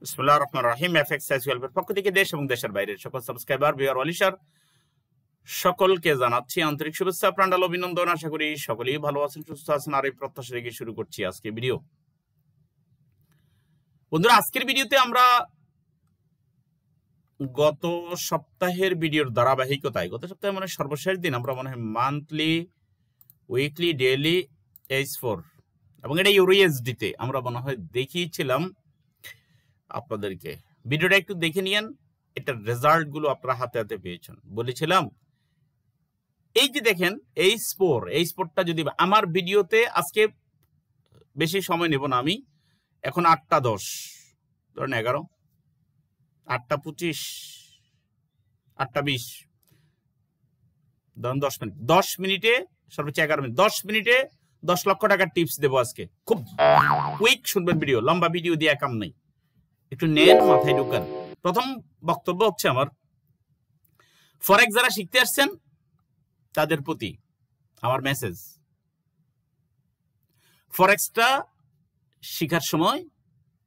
বিসমিল্লাহির রহমানির রহিম। এফএক্স সাইজওয়েলভের পক্ষ থেকে দেশ এবং দেশের বাইরের সকল সাবস্ক্রাইবার ভিউয়ার ওয়ালিশার সকলকে জানাচ্ছি আন্তরিক শুভেচ্ছা, প্রাণঢাল অভিনন্দন। আশা করি সকলেই ভালো আছেন, সুস্থ আছেন। আর এই প্রত্যাশা রেখে শুরু করছি আজকে ভিডিও। বন্ধুরা, আজকের ভিডিওতে আমরা গত সপ্তাহের ভিডিওর ধারাবাহিকতায়, গত সপ্তাহে মানে সর্বশেষ দিন আমরা মনে হয় মান্থলি, উইকলি, ডেইলি H4 এবং এটা ইউরোএসডিতে আমরা মনে হয় দেখিয়েছিলাম আপনাদেরকে। ভিডিওটা একটু দেখে নিয়েন, এটার রেজাল্ট গুলো আপনারা হাতে হাতে পেয়েছেন। বলেছিলাম এই যে দেখেন এই স্পোরটা যদি আমার ভিডিওতে আজকে বেশি সময় নেব না, আমি এখন 8:10 ধরেন 11, 8:25, 8:20 ধরেন 10 মিনিট, 10 মিনিটে সর্বোচ্চ 11 মিনিট, 10 মিনিটে 10 লক্ষ টাকার টিপস দেবো আজকে। খুব কুইক শুনবেন ভিডিও, লম্বা ভিডিও দিয়ে কাম নেই, একটু নেন, মাথায় ঢুকান। প্রথম বক্তব্য হচ্ছে আমার, ফরেক্স যারা শিখতে আসছেন তাদের প্রতি আমার মেসেজ, ফরেক্সটা শিখার সময়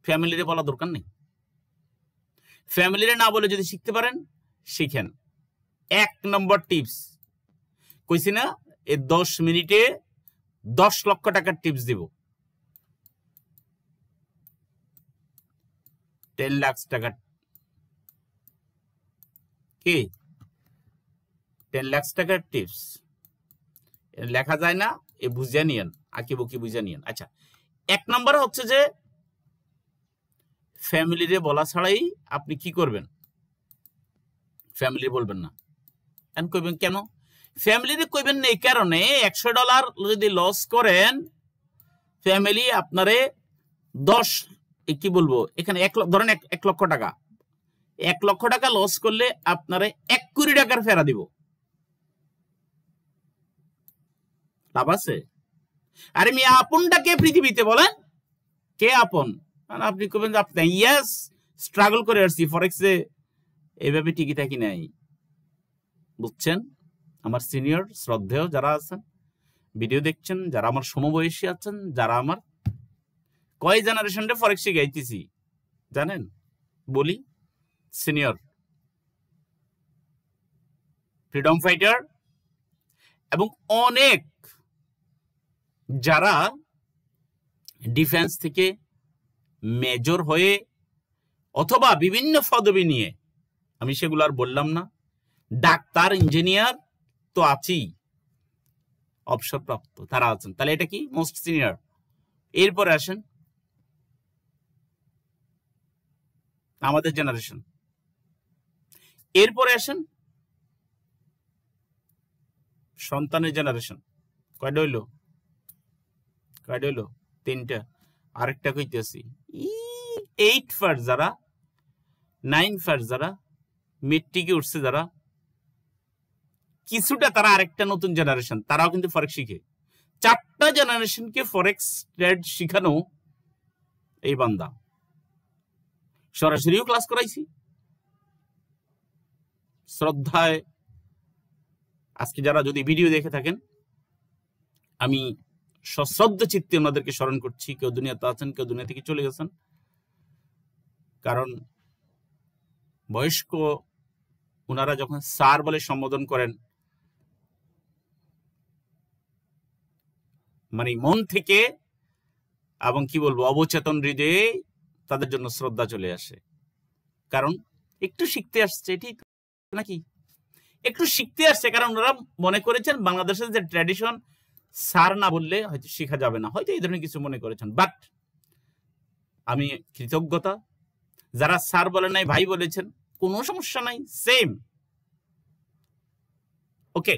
ফ্যামিলিরে বলা দরকার নেই। ফ্যামিলিরে না বলে যদি শিখতে পারেন শিখেন। 1 নম্বর টিপস কইছি না, এই 10 মিনিটে 10 লক্ষ টাকার টিপস দিব। 10 লাখ টাকার কি 10 লাখ টাকার টিপস লেখা যায় না, এ বুঝে নিয়েন, আঁকি বুকি বুঝে নিয়েন। আচ্ছা, 1 নম্বর হচ্ছে যে ফ্যামিলিরে বলা ছাড়াই আপনি কি করবেন, ফ্যামিলি বলবেন না। কইবেন কেন? ফ্যামিলিরে কইবেন না এই কারণে, $100 যদি লস করেন ফ্যামিলি আপনারে 10 কি বলবো এখানে ধরেন 1 লক্ষ টাকা, 1 লক্ষ টাকা লস করলে আপনারে 1 কোটি টাকার ফেরা দিব। লাভ আছে? আরে মিয়া, আপনটা কে পৃথিবীতে বলেন? কে আপন? আপনি কবেন যে আপনি ইয়াস স্ট্রাগল করে আসছি ফরেক্সে, এইভাবে টিকে থাকি নাই। বুঝছেন? আমার সিনিয়র শ্রদ্ধেয় যারা আছেন, ভিডিও দেখছেন, যারা আমার সমবয়সী আছেন, যারা আমার কয় জেনারেশনে ফরেক্স শিখাইতেছি জানেন? বলি, সিনিয়র, ফ্রিডম ফাইটার এবং অনেক যারা ডিফেন্স থেকে মেজর হয়ে অথবা বিভিন্ন পদবি নিয়ে, আমি সেগুলো আর বললাম না, ডাক্তার, ইঞ্জিনিয়ার তো আছেই, অবসরপ্রাপ্ত তারা আছেন। তাহলে এটা কি মোস্ট সিনিয়র। এরপরে আসেন আমাদের জেনারেশন, এরপরে আসেন সন্তানের জেনারেশন। কয়টা হইল? 3টা। আরেকটা কইতেছি, 8 ফার্স্ট যারা, 9 ফার্স্ট যারা, মেট্রিকে উঠছে যারা, কিছুটা তারা আরেকটা নতুন জেনারেশন, তারাও কিন্তু ফরেক্স শিখে। 4টা জেনারেশনকে ফরেক্স ট্রেড শিখানো এই বান্দা। সরাসরিও ক্লাস করাইছি। শ্রদ্ধায় আজকে যারা যদি ভিডিও দেখে থাকেন, আমি সশ্রদ্ধ চিত্তে ওনাদেরকে স্মরণ করছি। কেউ দুনিয়াতে আছেন, কেউ দুনিয়া থেকে চলে গেছেন। কারণ বয়স্ক ওনারা যখন স্যার বলে সম্বোধন করেন, মানে মন থেকে এবং কি বলবো অবচেতন হৃদয়ে তাদের জন্য শ্রদ্ধা চলে আসে। কারণ একটু শিখতে আসছে, এটি নাকি একটু শিখতে আসছে, কারণ ওরা মনে করেছেন বাংলাদেশের যে ট্র্যাডিশন, স্যার না বললে হয়তো শেখা যাবে না, হয়তো এই ধরনের কিছু মনে করেছেন। বাট আমি কৃতজ্ঞতা, যারা স্যার বলেন নাই, ভাই বলেছেন, কোনো সমস্যা নাই, সেম। ওকে,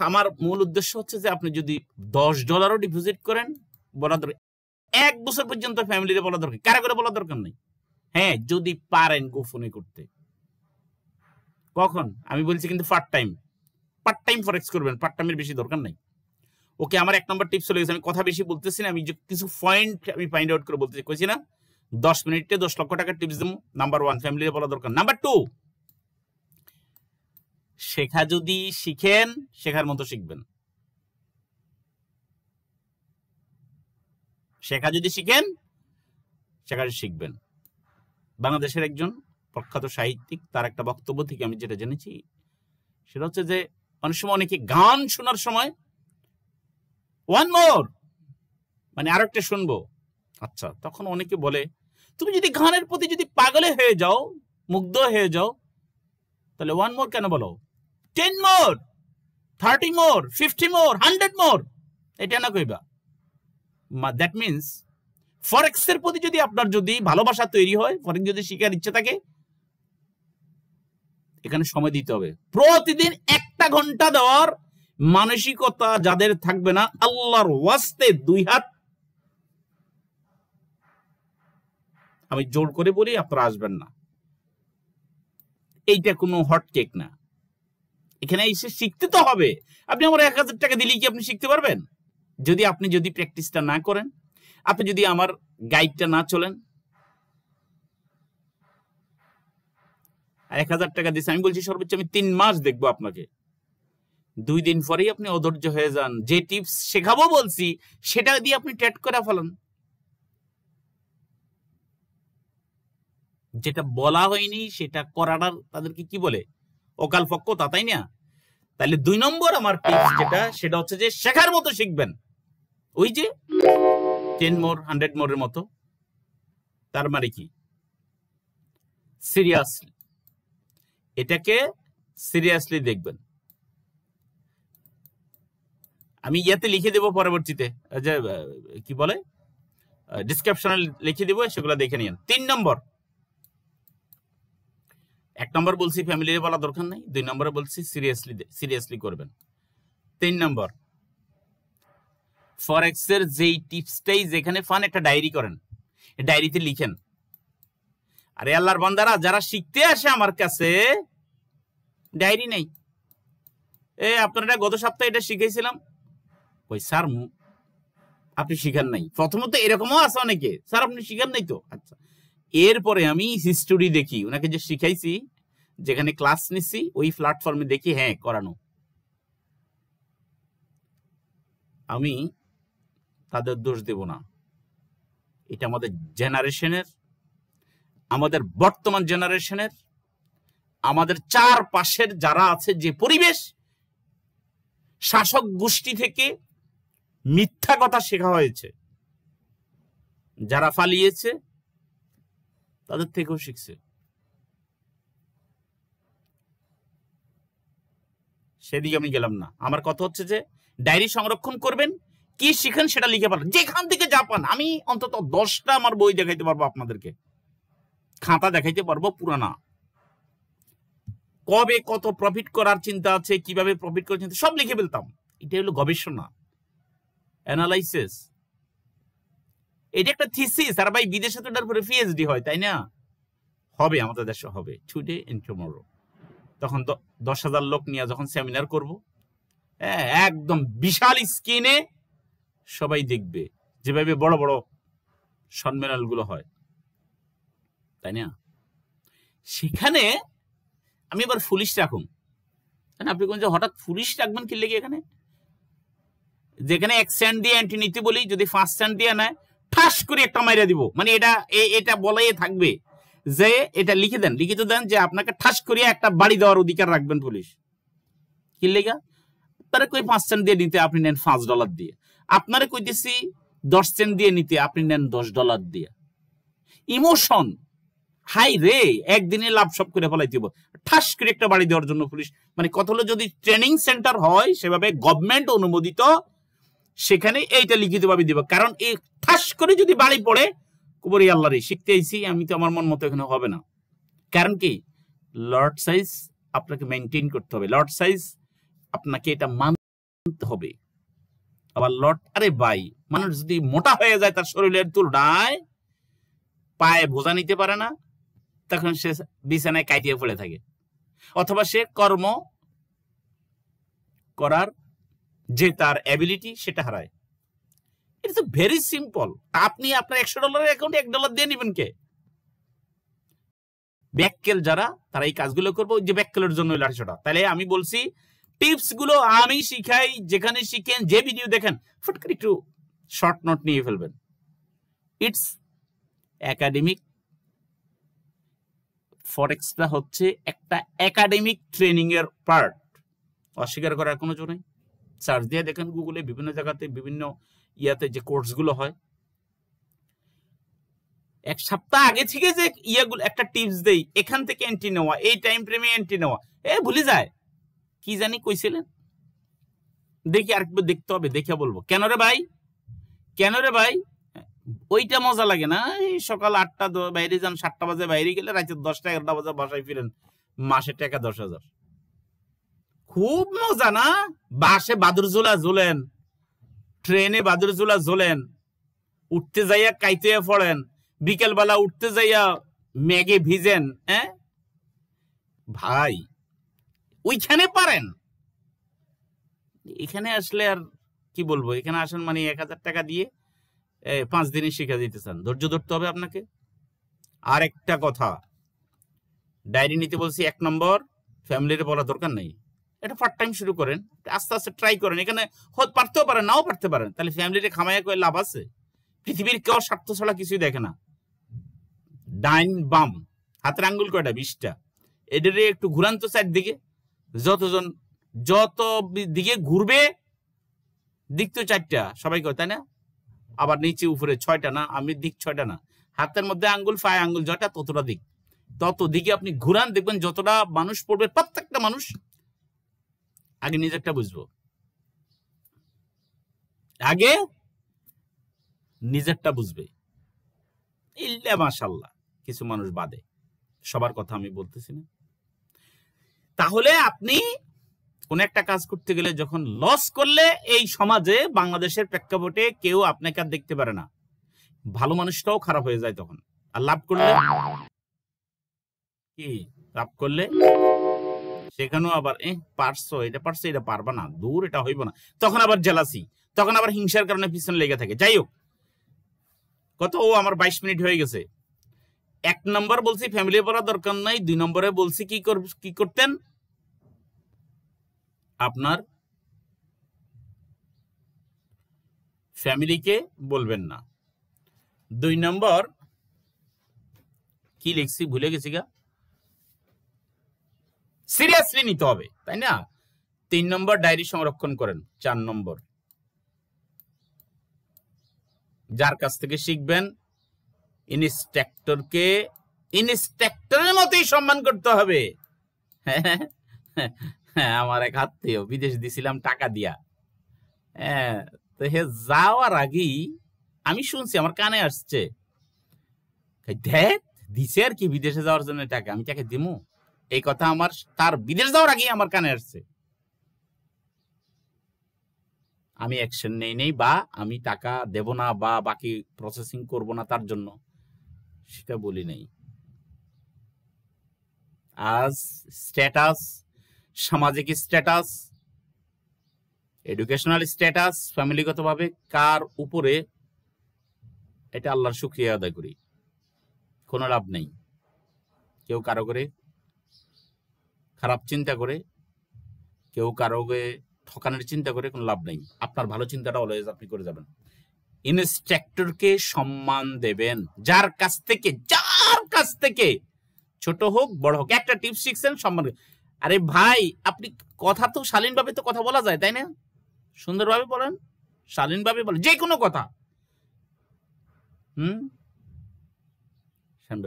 আমার মূল উদ্দেশ্য হচ্ছে যে আপনি যদি $10 ডিপোজিট করেন, বলা দরকার 1 বছর পর্যন্ত ফ্যামিলিতে বলা দরকার, কারা করে বলা দরকার নেই। হ্যাঁ, যদি পারেন গোপনে করতে। কখন? আমি বলছি কিন্তু পার্ট টাইম ফরেক্স করবেন, পার্ট টাইমের বেশি দরকার নাই। ওকে, আমার 1 নম্বর টিপস চলে গেছে। আমি কথা বেশি বলতেছি না, আমি কিছু পয়েন্ট আমি ফাইন্ড আউট করে বলতেছি, কইছি না 10 মিনিটে 10 লক্ষ টাকার টিপস দেবো। নাম্বার 1, ফ্যামিলিতে বলা দরকার। নাম্বার 2, শেখা যদি শিখেন, শেখার মতো শিখবেন। শেখা যদি শিখেন, শেখা শিখবেন। বাংলাদেশের একজন প্রখ্যাত সাহিত্যিক, তার একটা বক্তব্য থেকে আমি যেটা জেনেছি সেটা হচ্ছে যে অনেক সময় অনেকে গান শোনার সময় ওয়ান মোর, মানে আরেকটা শুনবো। আচ্ছা, তখন অনেকে বলে তুমি যদি গানের প্রতি যদি পাগলে হয়ে যাও, মুগ্ধ হয়ে যাও, তাহলে ওয়ান মোর কেন বলো? 10 মোর, 30 মোর, 50 মোর, 100 মোর, এটা না কইবা। দ্যাট মিনস ফরেক্স এর প্রতি যদি আপনার যদি ভালোবাসা তৈরি হয়, ফরেক্স যদি শিখার ইচ্ছে থাকে, এখানে সময় দিতে হবে। প্রতিদিন 1 ঘন্টা দেওয়ার মানসিকতা যাদের থাকবে না, আল্লাহর ওয়াস্তে 2 হাত আমি জোর করে বলি, আপনারা আসবেন না। এইটা কোনো হট কেক না, এখানে এসে শিখতে তো হবে। আপনি আমার 1000 টাকা দিলেই কি আপনি শিখতে পারবেন? আপনি যদি প্র্যাকটিসটা না করেন, আপনি যদি আমার গাইডটা না চলেন। 1000 টাকা দিচ্ছে, আমি বলছি সর্বোচ্চ আমি 3 মাস দেখবো আপনাকে। 2 দিন পরেই আপনি অধৈর্য হয়ে যান। যে টিপস শেখাবো বলছি সেটা দিয়ে আপনি ট্রেড করে ফেলেন। যেটা বলা হয়নি সেটা করাটা তাদেরকে কি বলে? অকাল পক্কতা, তাই না? তাহলে 2 নম্বর আমার টিপস যেটা, সেটা হচ্ছে যে শেখার মতো শিখবেন। ওই যে 10 মোর 100 মোরের মতো। তার মানে কি? সিরিয়াসলি, এটাকে সিরিয়াসলি দেখবেন। আমি ইয়াতে লিখে দেব পরবর্তীতে, যে কি বলে ডিসক্রিপশনে লিখে দেব, সেগুলো দেখে নিন। 3 নম্বর, 1 নম্বর বলছি ফ্যামিলির বলা দরকার নাই, 2 নম্বরে বলছি সিরিয়াসলি করবেন। 3 নম্বর, ফরেক্স এর যেই টিপসটাই যেখানে পান, একটা ডায়েরি করেন, ডায়েরিতে লিখেন। আরে আল্লাহর বান্দারা, যারা শিখতে আসে আমার কাছে, ডায়েরি নেই। আপনারা গত সপ্তাহে এটা শিখাইছিলাম, ওই স্যার আপনি শিখান নাই। প্রথমত এরকমও আছে অনেকে, স্যার আপনি শিখান নাই তো। আচ্ছা, এরপরে আমি হিস্টোরি দেখি, ওনাকে যে শিখাইছি, যেখানে ক্লাস নিচ্ছি, ওই প্ল্যাটফর্মে দেখি হ্যাঁ করানো। আমি তাদের দোষ দেব না, এটা আমাদের জেনারেশনের, আমাদের বর্তমান জেনারেশনের, আমাদের চারপাশের যারা আছে, যে পরিবেশ, শাসক গোষ্ঠী থেকে মিথ্যা কথা শেখা হয়েছে, যারা পালিয়েছে তাদের থেকেও শিখছে। সেদিকে আমি গেলাম না। আমার কথা হচ্ছে যে ডায়েরি সংরক্ষণ করবেন, কি শিখেন সেটা লিখে পারেন, যেখান থেকে যা পান। আমি অন্তত 10টা আমার বই দেখাইতে পারবো আপনাদেরকে, খাতা দেখাইতে পারবো পুরানা। কবে কত প্রফিট করার চিন্তা আছে, কিভাবে প্রফিট করার চিন্তা, সব লিখে ফেলতাম। এটা হলো গবেষণা, অ্যানালাইসিস। এটা একটা থিসিস। আর ভাই, বিদেশে তো এটার উপরে পিএইচডি হয়, তাই না? হবে, আমাদের দেশে হবে, টুডে এন্ড টুমরো। তখন 10,000 লোক নিয়ে যখন সেমিনার করব, একদম বিশাল স্ক্রিনে সবাই দেখবে, যেভাবে বড় বড় সম্মেলনগুলো হয়, তাই না? সেখানে আমি এবার পুলিশ রাখুন। আপনি কোন যে হঠাৎ পুলিশ রাখবেন কি লেগে? এখানে যেখানে 1 সেন্ট দিয়ে অ্যান্টি নিতে বলি, যদি 5 সেন্ট দিয়ে নেয়, ঠাস করে একটা মাইরা দিব। মানে এটা বলাই থাকবে যে এটা লিখে দেন, লিখিত দেন যে আপনাকে ঠাস করিয়া একটা বাড়ি দেওয়ার অধিকার রাখবেন পুলিশ। কি লেগা? তারা কই 5 সেন্ট দিয়ে নিতে, আপনি নেন $5 দিয়ে। আপনারা কইতেছি 10 সেন্ট দিয়ে নিতে, আপনি নেন $10 দিয়ে। ইমোশন হাই রে, একদিনে লাভ সব করে ফেলাইতে হবে, ঠাস করে একটা বাড়ি দেওয়ার জন্য পুলিশ। মানে কত হলো, যদি ট্রেনিং সেন্টার হয় সেভাবে গভর্নমেন্ট অনুমোদিত, সেখানে এইটা লিখিত ভাবে দিব। কারণ এই ঠাস করে যদি বাড়ি পড়ে, কুবরি আল্লাহ রে, শিখতে আইছি আমি তো, আমার মন মতো এখানে হবে না। কারণ কি, লট সাইজ আপনাকে মেনটেন করতে হবে, লট সাইজ আপনাকে এটা মানতে হবে। আবার লট, আরে ভাই, মানুষ যদি মোটা হয়ে যায় তার শরীরের তুলনায়, পায়ে বোঝা নিতে পারে না, তখন সে বিছানায় কাটিয়ে পড়ে থাকে, অথবা সে কর্ম করার যে তার অ্যাবিলিটি সেটা হারায়। এটা তো ভেরি সিম্পল। আপনি আপনার $100 অ্যাকাউন্টে $1 দিয়ে নিবেন কে? ব্যাককেল যারা, তারা এই কাজগুলো করবো, যে ব্যাককেলের জন্য 800 টাকা। তাহলে আমি বলছি, টিপস গুলো আমি শিখাই, যেখানে শিখেন, যে ভিডিও দেখেন, ফট করে একটু শর্ট নোট নিয়ে ফেলবেন। ইটস একাডেমিক ফরেক্সটা হচ্ছে একটা একাডেমিক ট্রেনিং এর পার্ট, অস্বীকার করার কোনো জো নেই। সার্চ দিয়ে দেখেন গুগলে, বিভিন্ন জায়গাতে বিভিন্ন ইয়াতে যে কোর্সগুলো হয়, এক সপ্তাহ আগে থেকে যে ইয়াগুলো একটা টিপস দেই, এখান থেকে এন্ট্রি নেওয়া, এই টাইম ফ্রেমে এন্ট্রি নেওয়া, ভুলে যায় কি জানি কইছিলেন। দেখি আর দেখতে হবে, দেখে বলবো। কেন রে ভাই ওইটা মজা লাগে না? এই সকাল 8টা বাইরে যান, 7টা বাজে বাইরে গেলে রাতে 10টা 11টা বাজে বাসায় ফিরেন, মাসে টাকা 10,000। খুব মজা না? বাসে বাদুর ঝোলা ঝোলেন, ট্রেনে বাদুর ঝোলা ঝোলেন, উঠতে যাইয়া কাইতে পড়েন, বিকেল বেলা উঠতে যাইয়া মেঘে ভিজেন। ভাই ওইখানে পারেন, এখানে আসলে আর কি বলবো, এখানে আসেন মানে 1000 টাকা দিয়ে 5 দিনে শিখা দিতে চান, ধৈর্য ধরতে হবে আপনাকে। আর একটা কথা, ডায়েরি নিতে বলছি, 1 নম্বর ফ্যামিলির বলা দরকার নেই, এটা পার্ট টাইম শুরু করেন, আস্তে আস্তে ট্রাই করেন। এখানে পারতেও পারেন, নাও পারতে পারেন, তাহলে ফ্যামিলিতে খামাইয়া করে লাভ আছে? পৃথিবীর কেউ স্বার্থ ছাড়া কিছুই দেখে না। ডাইন বাম হাতের আঙ্গুল কয়টা? 20টা। এদের একটু ঘুরান্ত সাইড দিকে, যত দিকে ঘুরবে দিক তো 4টা, সবাই কয় তাই না? আবার নিচে উপরে 6টা না, আমি দিক 6টা না, হাতের মধ্যে আঙ্গুল, পায়ে আঙ্গুল যটা, ততটা দিক, তত দিকে আপনি ঘুরান, দেখবেন যতটা মানুষ পড়বে, প্রত্যেকটা মানুষ আগে নিজেরটা বুঝবো, আগে নিজেরটা বুঝবে। ইল্লা মাশাআল্লাহ, কিছু মানুষ বাদে, সবার কথা আমি বলতেছি না। তাহলে আপনি কোন একটা কাজ করতে গেলে যখন লস করলে, এই সমাজে বাংলাদেশের প্রেক্ষাপটে কেউ আপনাকে আর দেখতে পারে না, ভালো মানুষটাও খারাপ হয়ে যায় তখন। আর লাভ করলে সেখানেও আবার পারছো, এটা পারছো, এটা পারবা না, দূর, এটা হইব না, তখন আবার জেলাসি, তখন আবার হিংসার কারণে পিছনে লেগে থাকে। যাই হোক, আমার 22 মিনিট হয়ে গেছে। 1 নম্বর বলছি ফ্যামিলি পড়া দরকার নাই, 2 নম্বরে বলছি কি করতেন, আপনার ফ্যামিলিকে বলবেন না। 2 নম্বর কি লিখছি ভুলে গেছি গা, সিরিয়াসলি নিতে হবে, তাই না? 3 নম্বর ডায়েরি সংরক্ষণ করেন। 4 নম্বর যার কাছ থেকে শিখবেন, ইনস্ট্রাক্টরকে ইনস্ট্রাক্টরের মতোই সম্মান করতে হবে। আমার এক আত্মীয় বিদেশ দিছিলাম টাকা দিয়া, তো হে যাওয়ার আগেই আমি শুনছি, আমার কানে আসছে, দেখ দিছে আর কি বিদেশে যাওয়ার জন্য টাকা, আমি তাকে দিমু, এই কথা আমার তার বিদেশ যাওয়ার আগেই আমার কানে আসছে। আমি অ্যাকশন নেই, বা আমি টাকা দেব না, বা বাকি প্রসেসিং করব না তার জন্য, সেটা বলি নাই। আজ স্ট্যাটাস, সামাজিক স্ট্যাটাস, এডুকেশনাল স্ট্যাটাস, ফ্যামিলিগতভাবে কার উপরে, এটা আল্লাহর শুকরিয়া আদায় করি, কোনো লাভ নেই। কেউ কারো করে খারাপ চিন্তা করে, কেউ কারোকে ঠকানোর চিন্তা করে, কোনো লাভ নেই। আপনার ভালো চিন্তাটা অলওয়েজ আপনি করে যাবেন। ইনস্ট্রাক্টরকে সম্মান দেবেন, যার কাছ থেকে ছোট হোক বড় হোক, একটা টিপস শিখছেন, সম্মান। আরে ভাই, আপনি কথা তো শালীনভাবে তো কথা বলা যায়, তাই না? সুন্দরভাবে বলেন, শালীনভাবে বলেন, যে কোনো কথা।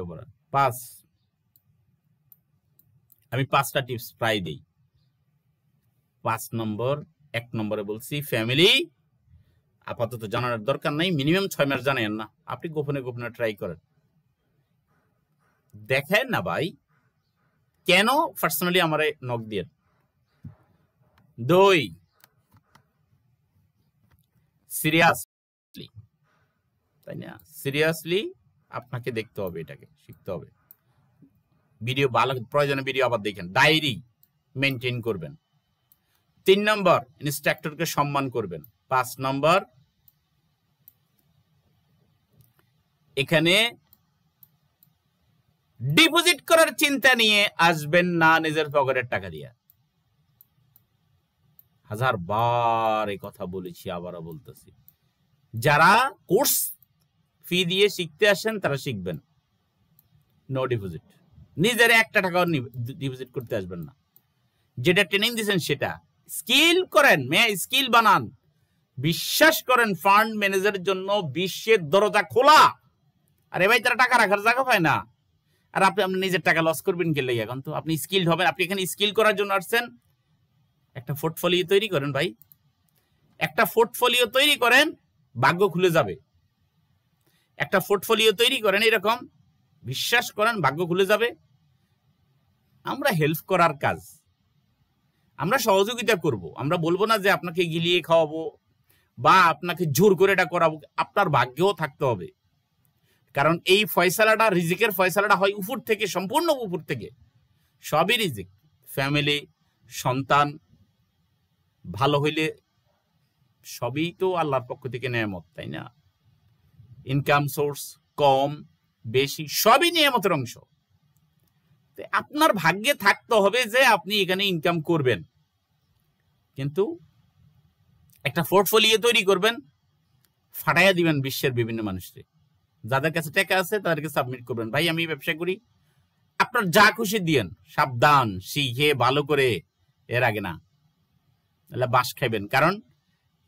বলেন 5, আমি 5টা টিপস প্রায় দিই। 5 নম্বর, 1 নম্বরে বলছি ফ্যামিলি আপাতত জানানোর দরকার নাই, মিনিমাম 6 মাস জানেন না, আপনি গোপনে গোপনে ট্রাই করেন, দেখেন না ভাই, কেন পার্সোনালি আমারে নক দিয়ে। 2, সিরিয়াসলি, তাই না? সিরিয়াসলি আপনাকে দেখতে হবে, এটাকে শিখতে হবে। ভিডিও ভালো, প্রয়োজনে ভিডিও আবার দেখেন, ডায়েরি মেনটেন করবেন। 3 নম্বর ইনস্ট্রাক্টরকে সম্মান করবেন। 5 নম্বর এখানে ডিপোজিট করার চিন্তা নিয়ে আসবেন না নিজের পকেটের টাকা দিয়ে। 1000 বার এই কথা বলেছি, আবারও বলতেছি, যারা কোর্স ফি দিয়ে শিখতে আসেন তারা শিখবেন, নো ডিপোজিট। নিজের 1 টাকাও ডিপোজিট করতে আসবেন না। যেটা ট্রেনিং দিয়েছেন সেটা স্কিল করেন, স্কিল বানান। বিশ্বাস করেন ফান্ড ম্যানেজারের জন্য বিশ্বের দরজা খোলা। আরে ভাই, তারা টাকা রাখার জায়গা পায় না, আর আপনি নিজের টাকা লস করবেন কে লাগে? এখন তো আপনি স্কিলড হবেন। আপনি এখানে স্কিল করার জন্য আসছেন। একটা পোর্টফোলিও তৈরি করেন ভাই, একটা পোর্টফোলিও তৈরি করেন, ভাগ্য খুলে যাবে। একটা পোর্টফোলিও তৈরি করেন এরকম, বিশ্বাস করেন ভাগ্য খুলে যাবে। আমরা হেল্প করার কাজ, আমরা সহযোগিতা করব। আমরা বলবো না যে আপনাকে গিলিয়ে খাওয়াবো বা আপনাকে জোর করে এটা করাবো। আপনার ভাগ্যও থাকতে হবে, কারণ এই ফয়সালাটা, রিজিকের ফয়সালাটা হয় উপর থেকে, সম্পূর্ণ উপর থেকে। সবই রিজিক, ফ্যামিলি, সন্তান ভালো হইলে সবই তো আল্লাহর পক্ষ থেকে নেয়ামত, তাই না? ইনকাম সোর্স কম বেশি সবই নিয়ামতের অংশ। আপনার ভাগ্যে থাকতে হবে যে আপনি এখানে ইনকাম করবেন, কিন্তু একটা পোর্টফোলিও তৈরি করবেন, ফাটাইয়া দিবেন বিশ্বের বিভিন্ন মানুষকে। যাদের কাছে টাকা আছে তাদেরকে সাবমিট করবেন, ভাই আমি ব্যবসা করি, আপনার যা খুশি দিয়েন, সাবধান, শিখে ভালো করে, এর আগে না, তাহলে বাস খাইবেন। কারণ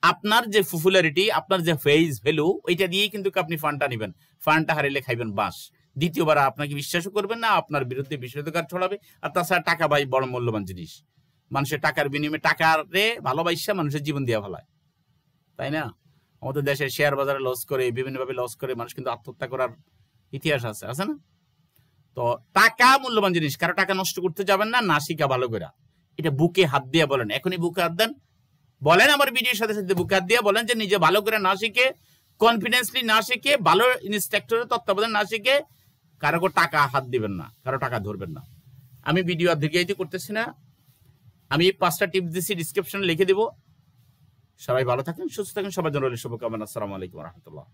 আপনার যে পপুলারিটি, আপনার যে ফেস ভ্যালু, ওইটা দিয়েই কিন্তু আপনি ফান্ডটা নেবেন। ফান্ডটা হারিলে খাইবেন বাস। দ্বিতীয়বার আপনাকে বিশ্বাসও করবেন না, আপনার বিরুদ্ধে বিষোদগার ছড়াবে। আর তাছাড়া টাকা ভাই বড় মূল্যবান জিনিস। মানুষের টাকার বিনিময়ে, টাকারে ভালোবাসা মানুষের জীবন দেওয়া ভালো, তাই না? আমাদের দেশে শেয়ার বাজারে লস করে, বিভিন্নভাবে লস করে মানুষ কিন্তু আত্মহত্যা করার ইতিহাস আছে, আছে না? তো টাকা মূল্যবান জিনিস, কারো টাকা নষ্ট করতে যাবেন না, না শিখা ভালো করে। এটা বুকে হাত দিয়ে বলেন, এখনই বুকে হাত দেন, বলেন আমার ভিডিওর সাথে সাথে বুকে হাত দিয়ে বলেন যে নিজে ভালো করে না শিখে, কনফিডেন্সলি না শিখে, ভালো ইনস্ট্রাক্টরের তত্ত্বাবধান না শিখে কারো টাকা হাত দিবেন না, কারো টাকা ধরবেন না। আমি ভিডিও আর দীর্ঘায়িত করতেছি না, আমি 5টা টিপস দিচ্ছি, ডিসক্রিপশনে লিখে দেবো। সবাই ভালো থাকেন, সুস্থ থাকেন, সবার জন্য শুভকামনা। আসসালামু আলাইকুম ওয়া রাহমাতুল্লাহ।